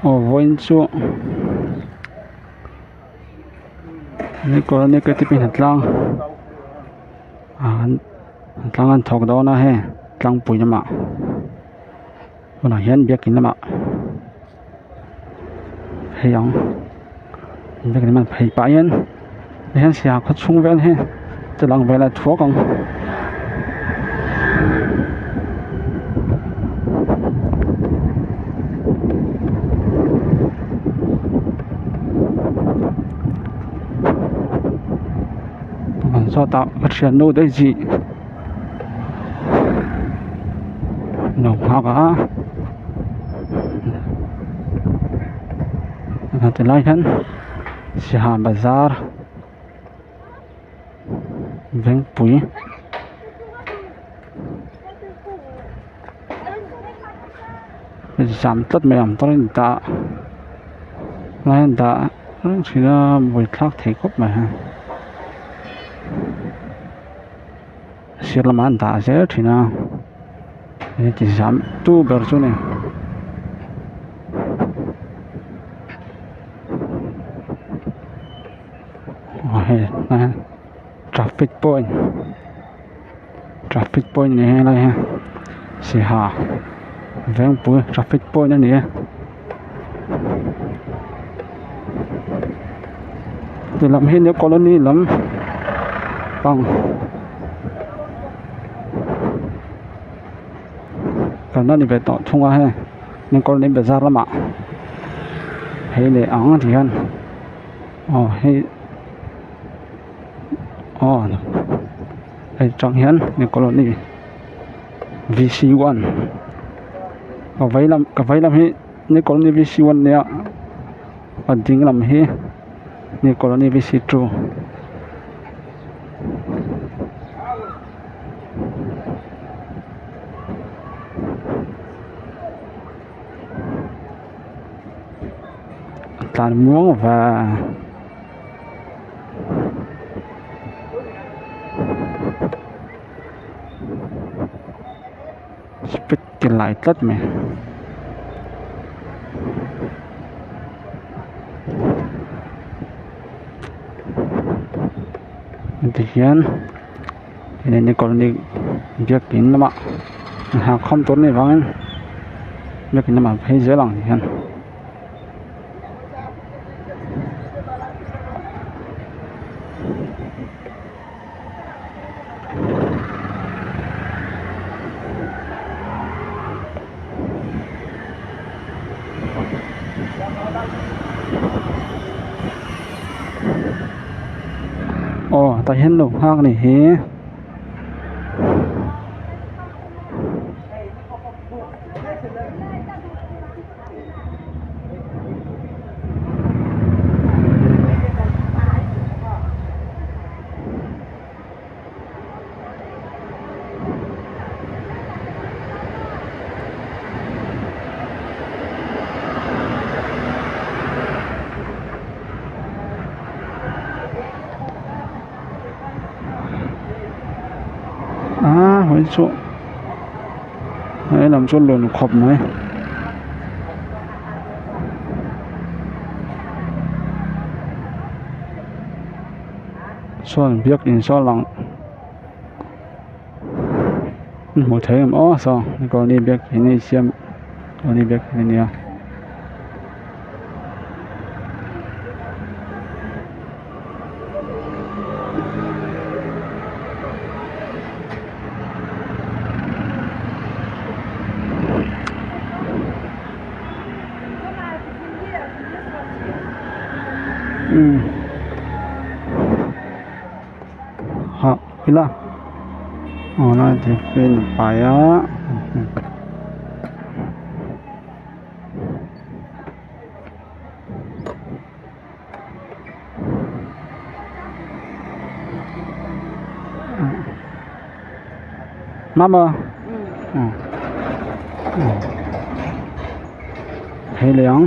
voin chu ni ko ni ke tipin tlang tlang an thok do na he tlang pui na ma ona hian biakin lama heyang biakin man phei pa hian hian sia kho chung vel he te lang vela thuakang so ta thian no dei ji no ha ka te lai han Siha Bazar veng pui giảm tất mày ẩm tôi đã nay đã chỉ là buổi khác thấy cốt mà xưa là màn đã dễ thì nào chỉ giảm tu bờ chỗ này này traffic point này là ha Siha veng pui traffic point này từ làm hết nếu colony lắm bằng còn nó đi về tọt thung qua ha nên colony bây giờ lắm ạ hay để ống thì hơn hay hay trong hiến nên colony VC1 cái váy làm hết nên colony VC1 này ở tính làm hết nên colony VC2 tàn muống và spit cái lại tất mày thì hiện nên những con đi việc kín lắm ạ hàng không tốt này vắng việc kín mà thấy dễ lòng thì hiện tại hiện lục hang này he với chỗ đấy làm chỗ lồn khộp này so biết in so lòng một thấy em sao còn đi biết cái này xem còn đi biết cái này họ cái là nó thì bên phải á mama hay léng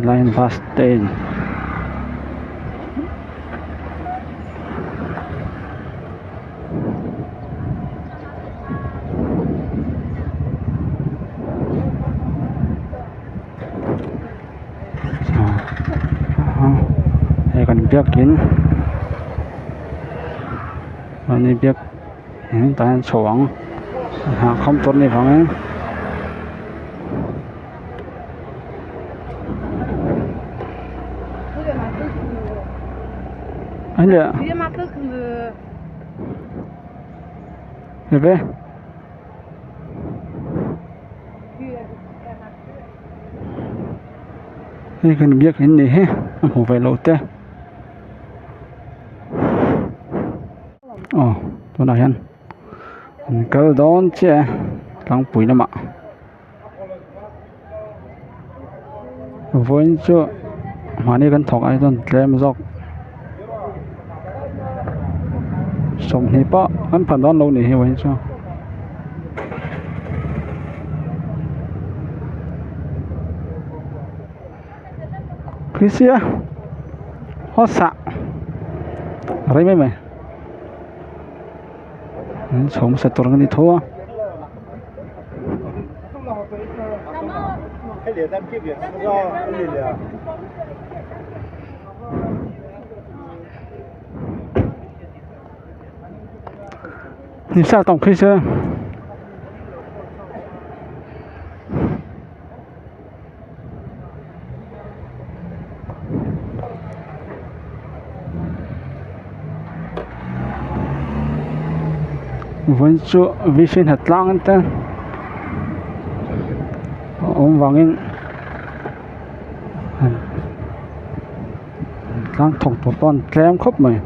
Lion bus station biết kín anh đi biết hiện tại xuống hàng không tốt này phải không anh ạ được đấy đây cần biết cái này hết không phải lâu thế tôi nói anh cơ đón chứ đang bụi lắm ạ với chỗ mà này cần thọc ai toàn làm dọc sống thì bó anh phản đón lâu này hiểu vậy sao cái gì á hot xạ ở đây mày sống sẽ tuần đi thua你下档配车vẫn chưa vi sinh thật lăng tên ông vàng in đang thòng tổ toàn kém khóc mày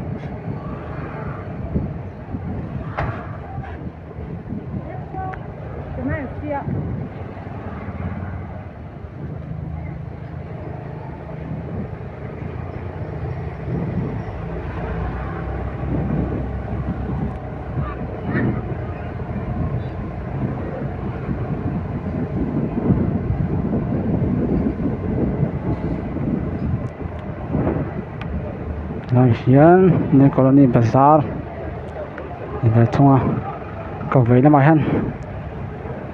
rồi hiện nên colony bazaar thì về thông cầu về nó mà hen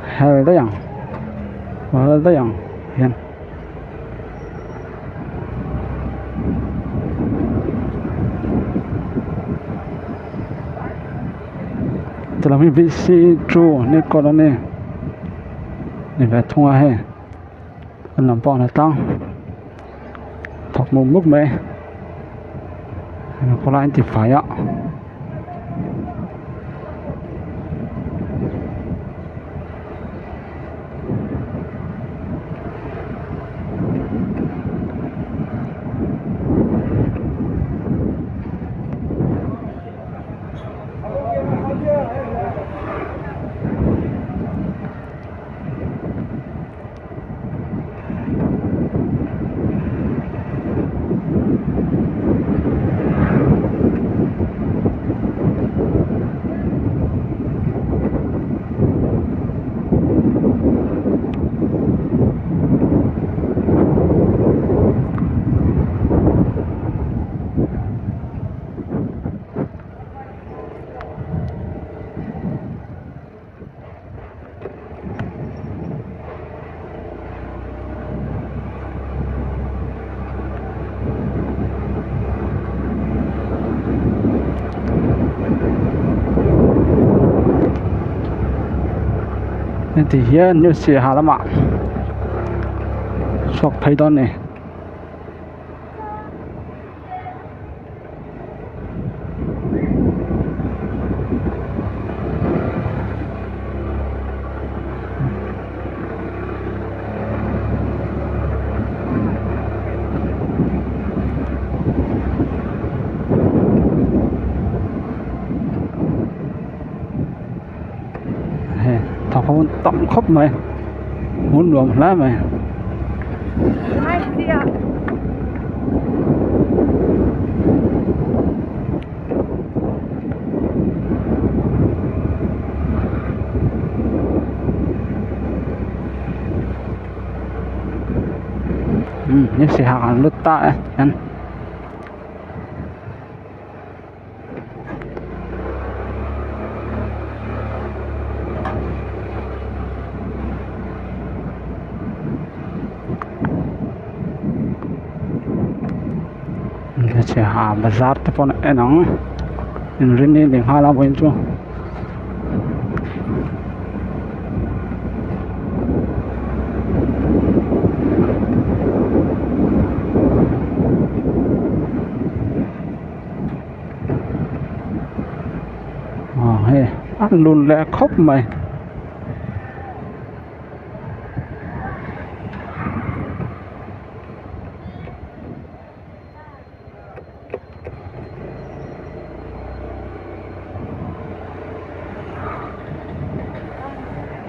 hay đấy à mà đấy à hiện từ là mình vị trí trụ nên colony thì về thông hay anh làm bọn là tăng thọc một mức mẹ có lại thì phải ạ thì hiện như xe hà lắm ạ sọc thấy đó này thằng không tậm khóc mày muốn đùa một lát mày nhưng sẽ hàng lướt tại anh se ha bazar te pon enang in rin ni hala boin chu he ăn lùn lẹ khóc mày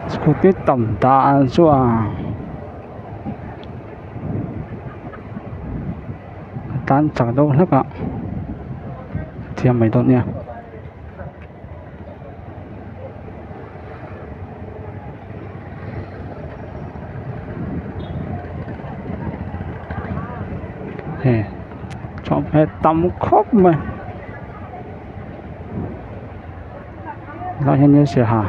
scooty tầm tạ chú à tan chẳng đâu hết ạ thì mày tốt nha hè cho phải tầm khóc mày lo hiện như sẽ hả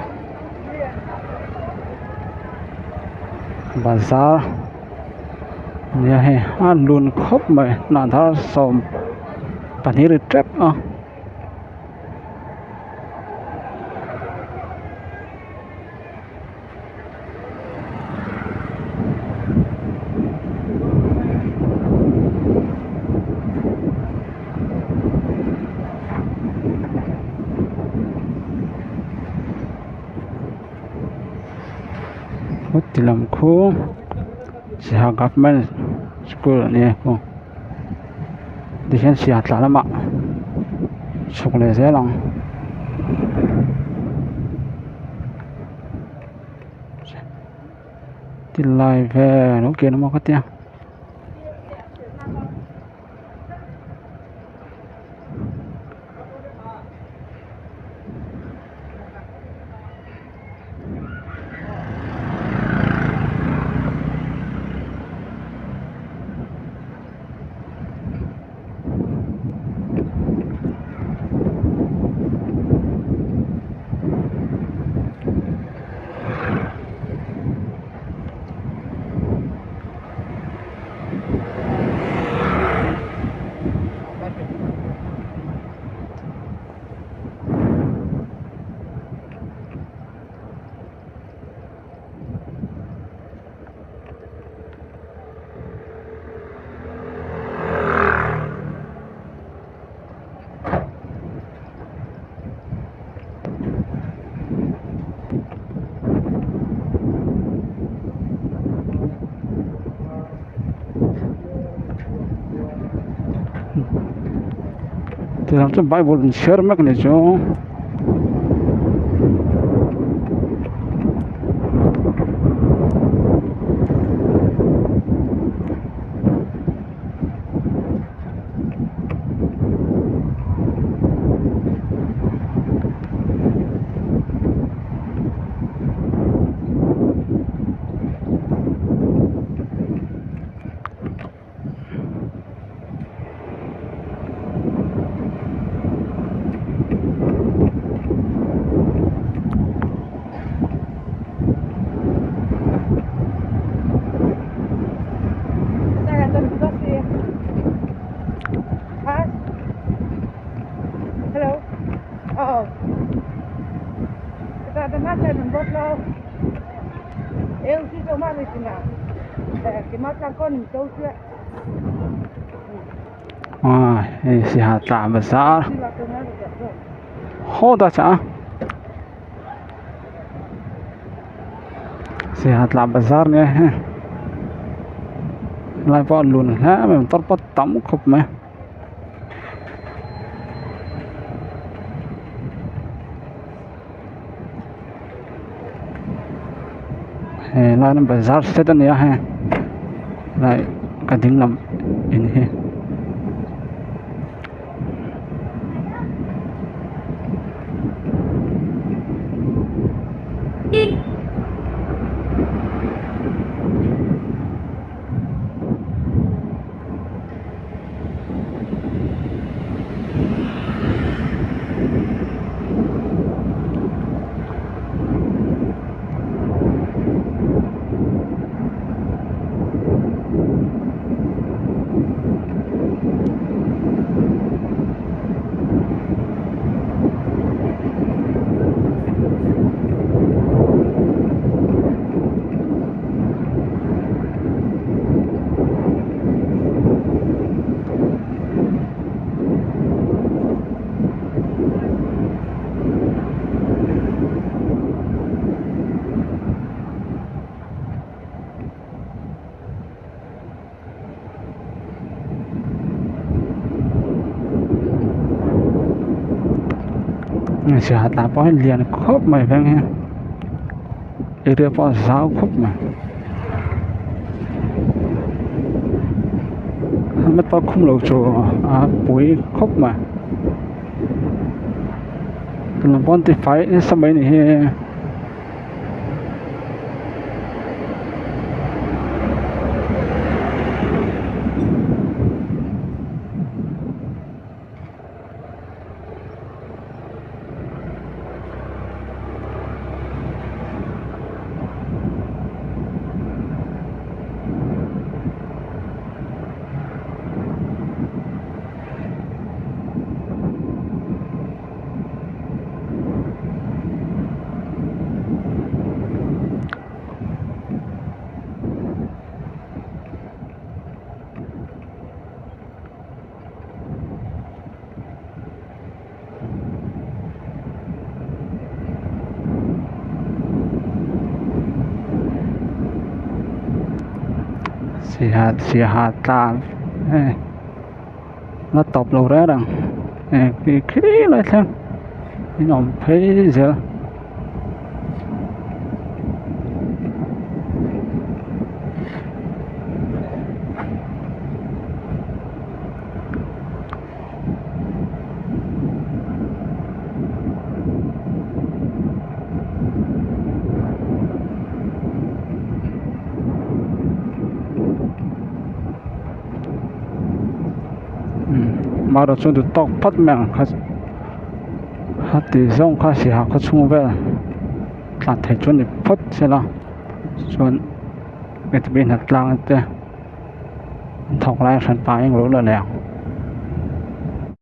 bazar ya he ăn luôn khóc mày nản thà sòm bản hiệp trap à thì làm khu sẽ học government school này cô đi hiện sẽ trả lắm ạ chụp này dễ lắm thì lại về nó kia nó mà có tiền thì làm cho bài buồn share mắc này chứ sẽ hạ tạm bazar hô ta chả sẽ hạ tạm bazar nè lại vào luôn ha mình tốt bắt tắm khúc mày lại nó bazar sẽ đến nha ha lại cái tiếng làm in ha sẽ ta bỏ liền khóc mày vang ha để đưa bỏ giáo khóc mà mất bỏ không lâu chỗ buổi khóc mà làm bọn thì phải sao mấy này sihat ta nó tập lâu ra rằng cái lại xem nó thấy giờ mà đó chúng tôi tóc phát mèn hát thì giống khá sĩ học có chung về là thầy chuẩn thì phát sẽ là chuẩn cái bên hạt lang thế thọc lại sản phẩm những lỗ là lẹo